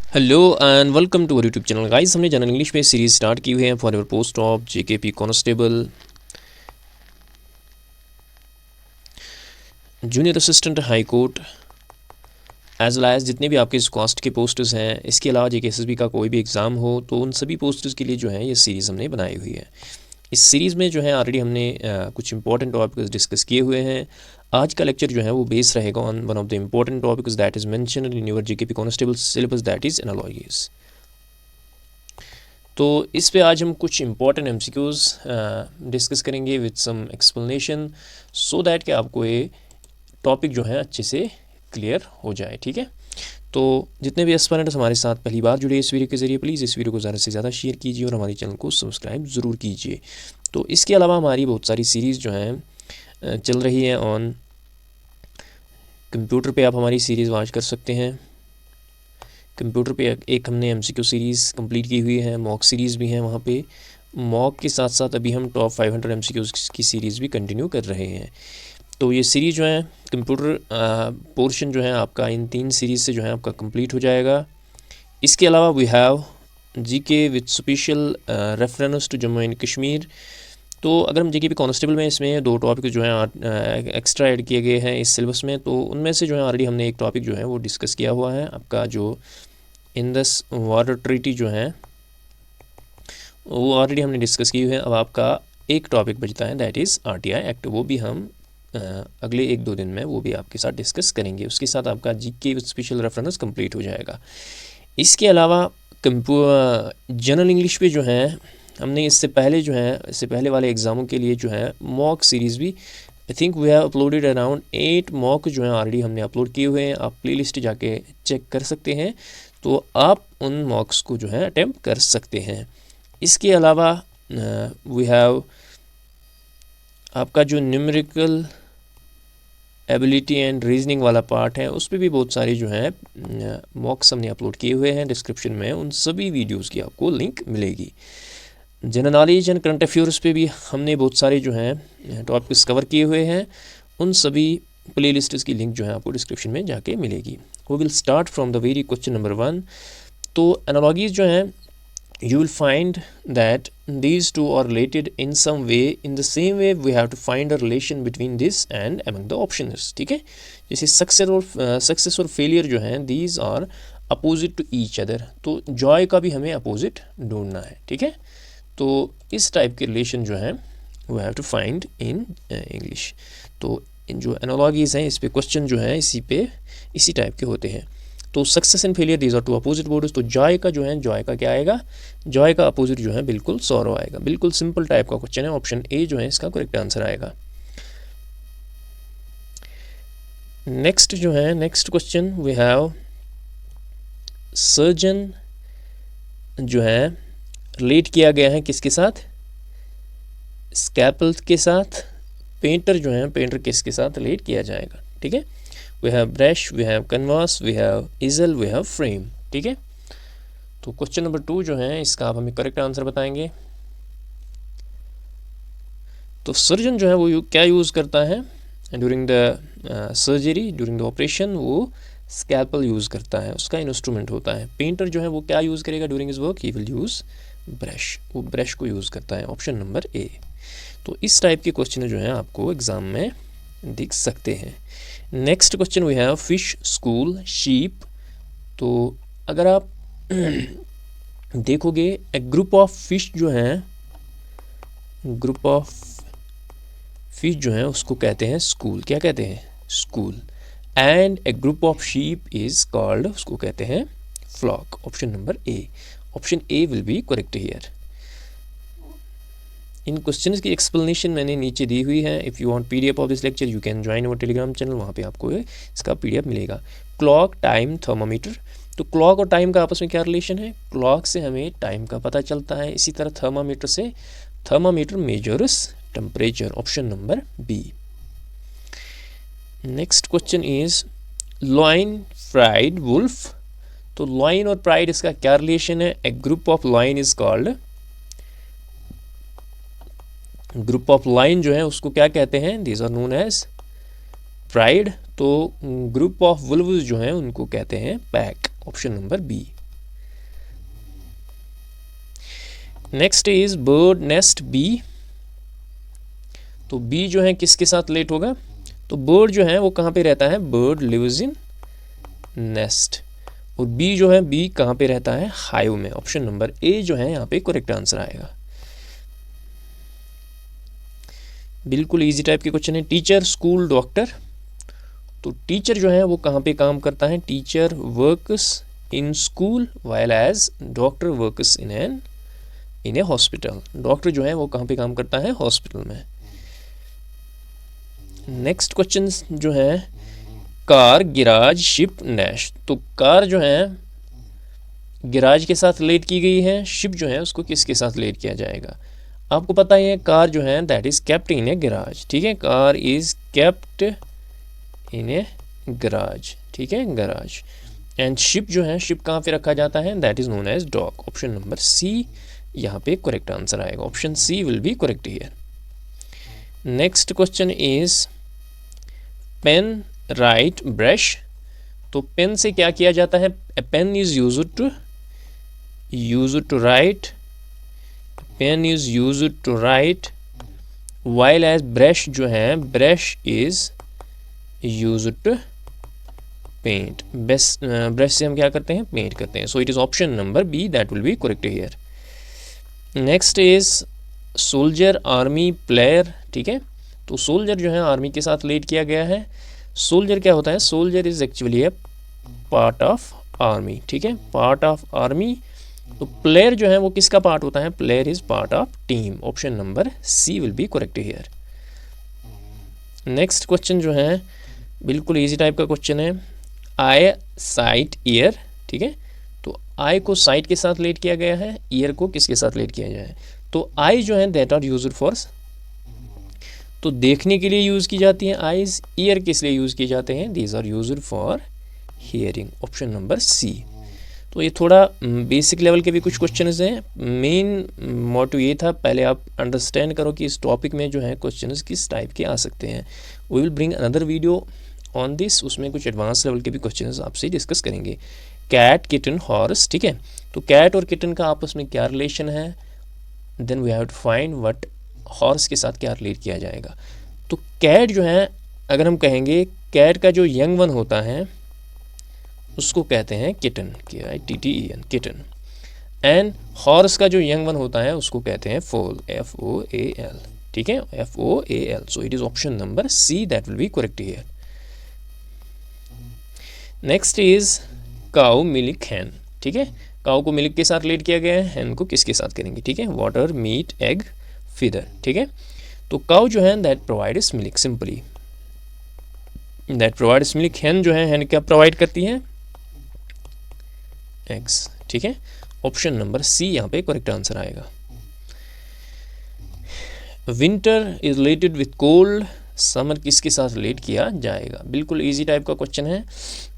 Hello and welcome to our YouTube channel guys. हमने general English में series start की हुई है for your post of JKP constable, junior assistant high court, as well as जितने भी आपके इस कास्ट के पोस्टर्स हैं। इसके अलावा जेकेएसएसबी का कोई भी एग्ज़ाम हो तो उन सभी पोस्टर्स के लिए जो है ये सीरीज़ हमने बनाई हुई है। इस सीरीज़ में जो है ऑलरेडी हमने कुछ इंपॉर्टेंट टॉपिक्स डिस्कस किए हुए हैं। आज का लेक्चर जो है वो बेस रहेगा on one of the important topics that is mentioned in your JKP constable syllabus, that is analogies. तो इस पे आज हम कुछ इंपॉर्टेंट एमसीक्यूज़ डिस्कस करेंगे with some explanation, so that कि आपको ये टॉपिक जो है अच्छे से क्लियर हो जाए। ठीक है, तो जितने भी एस्पिरेंट्स हमारे साथ पहली बार जुड़े इस वीडियो के ज़रिए, प्लीज़ इस वीडियो को ज़्यादा से ज़्यादा शेयर कीजिए और हमारे चैनल को सब्सक्राइब ज़रूर कीजिए। तो इसके अलावा हमारी बहुत सारी सीरीज़ जो हैं चल रही है ऑन कंप्यूटर पे। आप हमारी सीरीज़ वॉच कर सकते हैं। कंप्यूटर पे एक हमने एमसीक्यू सीरीज़ कंप्लीट की हुई है, मॉक सीरीज़ भी हैं वहाँ पे। मॉक के साथ साथ अभी हम टॉप 500 एमसीक्यूज़ की सीरीज़ भी कंटिन्यू कर रहे हैं। तो ये सीरीज़ जो है कंप्यूटर पोर्शन जो है आपका इन 3 सीरीज़ से जो है आपका कंप्लीट हो जाएगा। इसके अलावा we have GK with special reference to Jammu and Kashmir. तो अगर हम जेके कांस्टेबल में इसमें 2 टॉपिक जो हैं एक्स्ट्रा ऐड किए गए हैं इस सिलेबस में, तो उनमें से जो है ऑलरेडी हमने एक टॉपिक जो है वो डिस्कस किया हुआ है। आपका जो इंडस वाटर ट्रीटी जो है वो ऑलरेडी हमने डिस्कस की हुई है। अब आपका एक टॉपिक बचता है, दैट इज़ आरटीआई एक्ट। वो भी हम अगले 1-2 दिन में वो भी आपके साथ डिस्कस करेंगे। उसके साथ आपका GK with special reference complete हो जाएगा। इसके अलावा जनरल इंग्लिश पे जो है हमने इससे पहले वाले एग्ज़ामों के लिए जो है मॉक सीरीज़ भी I think we have uploaded around 8 mock जो है ऑलरेडी हमने अपलोड किए हुए हैं। आप प्लेलिस्ट जाके चेक कर सकते हैं, तो आप उन मॉक्स को जो है अटेम्प्ट कर सकते हैं। इसके अलावा वी हैव आपका जो न्यूमेरिकल एबिलिटी एंड रीजनिंग वाला पार्ट है, उस पर भी बहुत सारे जो है मॉक्स हमने अपलोड किए हुए हैं। डिस्क्रिप्शन में उन सभी वीडियोस की आपको लिंक मिलेगी। General knowledge and current affairs पे भी हमने बहुत सारे जो हैं टॉपिक्स कवर किए हुए हैं। उन सभी प्ले लिस्ट्स की लिंक जो है आपको डिस्क्रिप्शन में जाके मिलेगी। We will start from the very question number 1। तो एनालॉजीज जो हैं, you will find that these two are related in some way. In the same way we have to find a relation between this and among the options। ठीक है, जैसे success और failure जो हैं these are opposite to each other, तो joy का भी हमें अपोजिट ढूंढना है। ठीक है, तो इस टाइप के रिलेशन जो हैं we have to find in English। तो इन जो एनालॉजीज हैं इस पे क्वेश्चन जो है इसी टाइप के होते हैं। तो success and failure these are two opposite words. तो जॉय का जो है, जॉय का क्या आएगा, जॉय का अपोजिट जो है बिल्कुल सॉरो आएगा। बिल्कुल सिंपल टाइप का क्वेश्चन है, ऑप्शन ए जो है इसका करेक्ट आंसर आएगा। नेक्स्ट जो है, next question we have surgeon जो है रिलेट किया गया है किसके साथ, स्कैपल के साथ। पेंटर जो है, पेंटर किसके साथ रिलेट किया जाएगा। ठीक है, we have brush, we have canvas, we have easel, we have frame। ठीक है, तो क्वेश्चन नंबर 2 जो है इसका आप हमें करेक्ट आंसर बताएंगे। तो सर्जन जो है वो क्या यूज़ करता है during the surgery, during the operation, वो स्कैल्पल यूज़ करता है, उसका इंस्ट्रूमेंट होता है। पेंटर जो है वो क्या यूज़ करेगा during his work, he will use brush, वो ब्रश को यूज़ करता है। ऑप्शन नंबर ए। तो इस टाइप के क्वेश्चन जो है आपको एग्ज़ाम में दिख सकते हैं। Next question we have fish, school, sheep. तो अगर आप देखोगे ए ग्रुप ऑफ फिश जो है, ग्रुप ऑफ फिश जो है उसको कहते हैं स्कूल। क्या कहते हैं, school. And a group of sheep is called, उसको कहते हैं flock. Option number A, option A will be correct here. इन क्वेश्चंस की एक्सप्लेनेशन मैंने नीचे दी हुई है। If you want PDF of this lecture you can join our Telegram channel, वहाँ पे आपको इसका पीडीएफ मिलेगा। Clock, time, thermometer. तो क्लॉक और टाइम का आपस में क्या रिलेशन है, क्लॉक से हमें टाइम का पता चलता है, इसी तरह थर्मामीटर से, thermometer measures temperature. Option number B. Next question is lion, pride, wolf. तो लॉइन और प्राइड इसका क्या रिलेशन है, a group of lion is called, group of lion जो है उसको क्या कहते हैं, these are known as pride. तो ग्रुप ऑफ वुल्व्स जो हैं उनको कहते हैं pack. Option number B. Next is bird nest B. तो बी जो है किसके साथ रिलेट होगा? तो बर्ड जो है वो कहाँ पे रहता है? Bird lives in nest. और बी जो है, बी कहाँ पे रहता है? हाइव में। ऑप्शन नंबर ए जो है यहाँ पे करेक्ट आंसर आएगा। बिल्कुल इजी टाइप के क्वेश्चन है। Teacher school doctor. तो टीचर जो है वो कहाँ पे काम करता है? Teacher works in school while as doctor works in a hospital. Doctor जो है वो कहाँ पे काम करता है? हॉस्पिटल में। नेक्स्ट क्वेश्चन जो है कार, गिराज, शिप, डैश। तो कार जो है गिराज के साथ रिलेट की गई है, शिप जो है उसको किसके साथ रिलेट किया जाएगा? आपको पता है कार जो है that is kept in A garage. ठीक है, car is kept in A garage. ठीक है, गैराज। एंड शिप जो है, शिप कहाँ पे रखा जाता है? That is known as dock. Option number C यहाँ पे करेक्ट आंसर आएगा। Option C will be correct here. Next question is pen, write, brush. तो पेन से क्या किया जाता है? Pen is used to write, pen is used to write, while as brush जो है, brush is used to paint. Brush से हम क्या करते हैं? पेंट करते हैं। So it is option number B that will be correct here. Next is soldier, army, player. ठीक है, तो सोल्जर जो है आर्मी के साथ रिलेट किया गया है। सोल्जर क्या होता है? Soldier is actually a part of army. ठीक है, पार्ट ऑफ आर्मी। तो प्लेयर जो है वो किसका पार्ट होता है? Player is part of team. Option number C will be correct here. Next question जो है बिल्कुल इजी टाइप का क्वेश्चन है। Eye, sight, ear. ठीक है, तो आई को साइट के साथ रिलेट किया गया है, ईयर को किसके साथ रिलेट किया जाए? तो आई जो है दैट आर यूज्ड फॉर, तो देखने के लिए यूज़ की जाती है आईज। ईयर किस लिए यूज़ किए जाते हैं? These are used for hearing. Option number C. तो ये थोड़ा बेसिक लेवल के भी कुछ क्वेश्चंस हैं। मेन मोटिव ये था पहले आप अंडरस्टैंड करो कि इस टॉपिक में जो है क्वेश्चंस किस टाइप के आ सकते हैं। We will bring another video on this, उसमें कुछ एडवांस लेवल के भी क्वेश्चंस आपसे डिस्कस करेंगे। Cat, kitten, horse. ठीक है, तो कैट और किटन का आपस में क्या रिलेशन है? Then we have to find what horse के साथ क्या रिलेट किया जाएगा। तो कैट जो है, अगर हम कहेंगे कैट का जो यंग वन होता है उसको कहते हैं kitten, KITTEN, kitten. And horse का जो यंग वन होता है उसको कहते हैं फोल, FOAL। ठीक है, FOAL। So it is option number C that will be correct here. Next is cow, milk, hen. ठीक है, काउ को मिल्क के साथ रिलेट किया गया है, हैन को किसके साथ करेंगे? ठीक है, वाटर, मीट, एग, फीडर। ठीक है, तो काउ जो है that provides milk, simply that provides milk. Hen जो है, हैन क्या प्रोवाइड करती है? एग्स। ठीक है, ऑप्शन नंबर सी यहाँ पे करेक्ट आंसर आएगा। Winter is related with cold, summer किसके साथ रिलेट किया जाएगा? बिल्कुल इजी टाइप का क्वेश्चन है।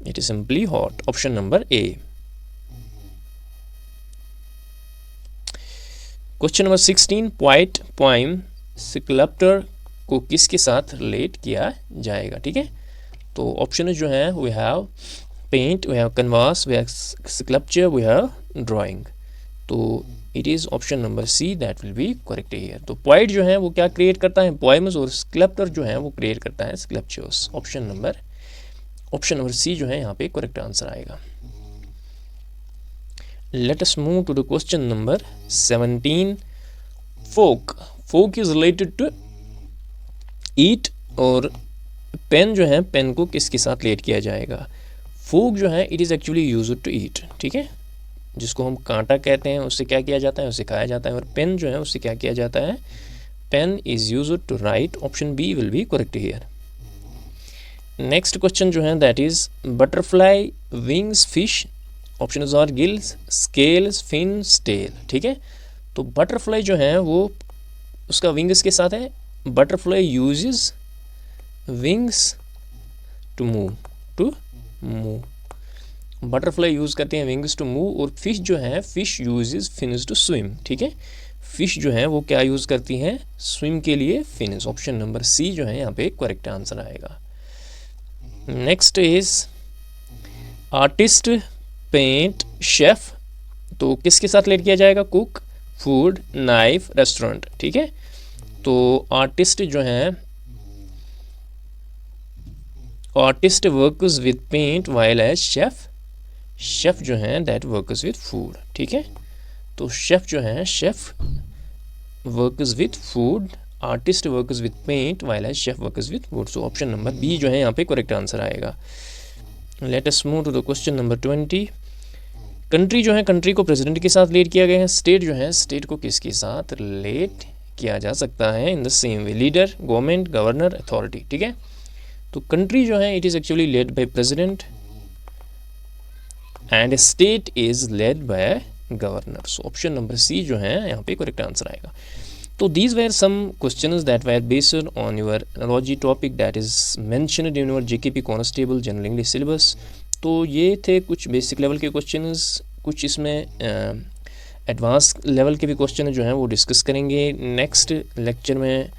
It is simply hot. Option number A. Question number 16, poet, poem, sculptor को किसके साथ रिलेट किया जाएगा? ठीक है, तो ऑप्शन जो है we have paint, we have canvas, we have sculpture, we have drawing. तो it is option number C that will be correct here. तो पोएट जो है वो क्या क्रिएट करता है? पोएम्स, और स्कल्पटर जो है वो क्रिएट करता है स्कल्पचर्स। ऑप्शन नंबर सी जो है यहाँ पे करेक्ट आंसर आएगा। Let us move to the question number 17. Folk. Folk is related to eat, और पेन जो है, पेन को किसके साथ रिलेट किया जाएगा? फोक जो है it is actually used to eat. ठीक है, जिसको हम कांटा कहते हैं उससे क्या किया जाता है? उससे खाया जाता है। और पेन जो है उससे क्या किया जाता है? Pen is used to write. Option B will be correct here. Next question जो है that is butterfly, wings, fish. Options are gills, scales, fins, tail. ठीक है, तो बटरफ्लाई जो है वो उसका विंग्स के साथ है। Butterfly uses wings to move, butterfly use करते हैं विंग्स टू मूव। और फिश जो है, fish uses fins to swim. ठीक है, फिश जो है वो क्या यूज़ करती हैं? स्विम के लिए फिन्स। ऑप्शन नंबर सी जो है यहाँ पे करेक्ट आंसर आएगा। Next is artist, paint, chef. तो किसके साथ रिलेट किया जाएगा? कुक, फूड, नाइफ, रेस्टोरेंट, ठीक है। तो आर्टिस्ट जो हैं, artist works with paint while as chef, chef जो हैं दैट वर्क्स विद फूड, ठीक है। तो शेफ जो हैं, chef works with food, artist works with paint while as chef works with food. So option number B जो है यहाँ पे करेक्ट आंसर आएगा। Let us move to the question number 20। Country जो है, कंट्री को प्रेसिडेंट के साथ रिलेट किया गया है। स्टेट जो है, स्टेट को किसके साथ रिलेट किया जा सकता है? In the same way, leader, government, governor, authority, ठीक है। तो कंट्री जो है, it is actually led by president and state is led by governor. So option number C जो है यहाँ पे करेक्ट आंसर आएगा। तो these were some questions that were based on your analogy topic that is mentioned in your JKP constable general English syllabus. तो ये थे कुछ बेसिक लेवल के क्वेश्चंस, कुछ इसमें एडवांस लेवल के भी क्वेश्चन जो हैं वो डिस्कस करेंगे नेक्स्ट लेक्चर में।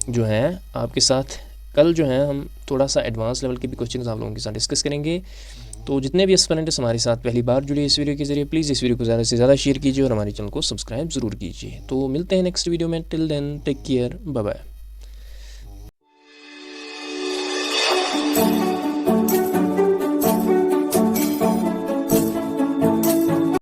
जो है आपके साथ कल जो है हम थोड़ा सा एडवांस लेवल के भी क्वेश्चन आप लोगों के साथ डिस्कस करेंगे। तो जितने भी एस्पिरेंट्स हमारे साथ पहली बार जुड़े इस वीडियो के जरिए, प्लीज़ इस वीडियो को ज़्यादा से ज़्यादा शेयर कीजिए और हमारे चैनल को सब्सक्राइब ज़रूर कीजिए। तो मिलते हैं नेक्स्ट वीडियो में। Till then take care, bye bye.